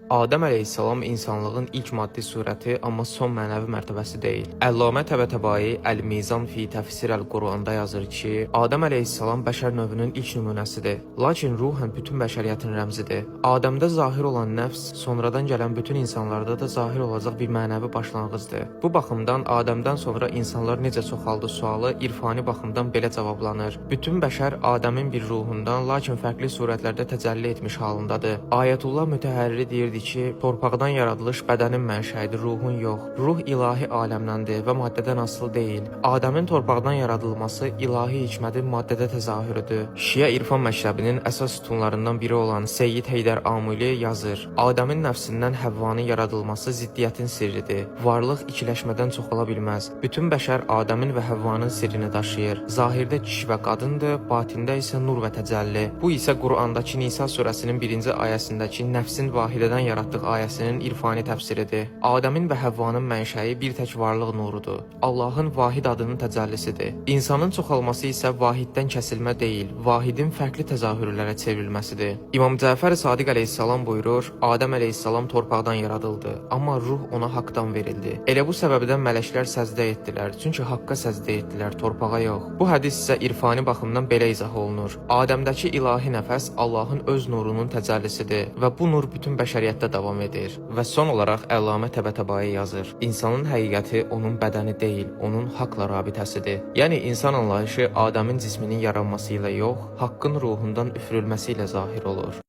Adəm əleyhissalam insanlığın ilk maddi surəti, amma son mənəvi mərtəbəsi deyil. Əllamə Təbətəbai Əl-Mizan fi Təfsir Əl-Quranda yazır ki, Adəm əleyhissalam bəşər növünün ilk nümunəsidir, lakin ruhən bütün bəşəriyyətin rəmzidir. Adəmdə zahir olan nəfs, sonradan gələn bütün insanlarda da zahir olacaq bir mənəvi başlanğıcdır. Bu baxımdan Adəmdən sonra insanlar necə çoxaldı sualı irfani baxımdan belə cavablanır. Bütün bəşər Adəmin bir ruhundan, lakin fərqli surətlərdə təcəlli etmiş halındadır. Ayətullah Mütəhərri deyirdi ki, torpaqdan yaradılış bədənin mənşəidir, ruhun yox. Ruh ilahi aləmdəndir və maddədən asılı deyil. Adəmin torpaqdan yaradılması ilahi hikmətin maddədə təzahürüdür. Şiə irfan məktəbinin əsas sütunlarından biri olan Seyyid Heydər Amuli yazır: Adəmin nəfsindən Həvvanın yaradılması ziddiyyətin sirridir. Varlıq ikiləşmədən çoxala bilməz. Bütün bəşər Adəmin və Həvvanın sirrini daşıyır. Zahirdə kişi və qadındır, batində isə nur və təcəlli. Bu isə Qurandakı Nisa surəsinin 1-ci ayəsindəki nəfsin vahidədən yaratdıq ayəsinin irfani təfsiridir. Adəmin və Həvvanın mənşəyi bir tək varlıq nurudur. Allahın vahid adının təcəllisidir. İnsanın çoxalması isə vahiddən kəsilmə deyil, vahidin fərqli təzahürlərə çevrilməsidir. İmam Cəfər Sadiq əleyhissalam buyurur, Adəm əleyhissalam torpaqdan yaradıldı, amma ruh ona haqdan verildi. Elə bu səbəbdən mələklər səzdə etdilər, çünki haqqa səzdə etdilər, torpağa yox. Bu hədis isə irfani baxımdan belə izah olunur. Adəmdəki ilahi nəfəs Allahın öz nurunun təcəllisidir və bu nur bütün bəşəriyyətdə davam edir. Və son olaraq Əllamə Təbətəbai yazır: İnsanın həqiqəti onun bədəni deyil, onun haqla rabitəsidir. Yəni insan anlayışı Adəmin cisminin yaranması ilə yox, haqqın ruhundan üfürülməsi ilə zahir olur.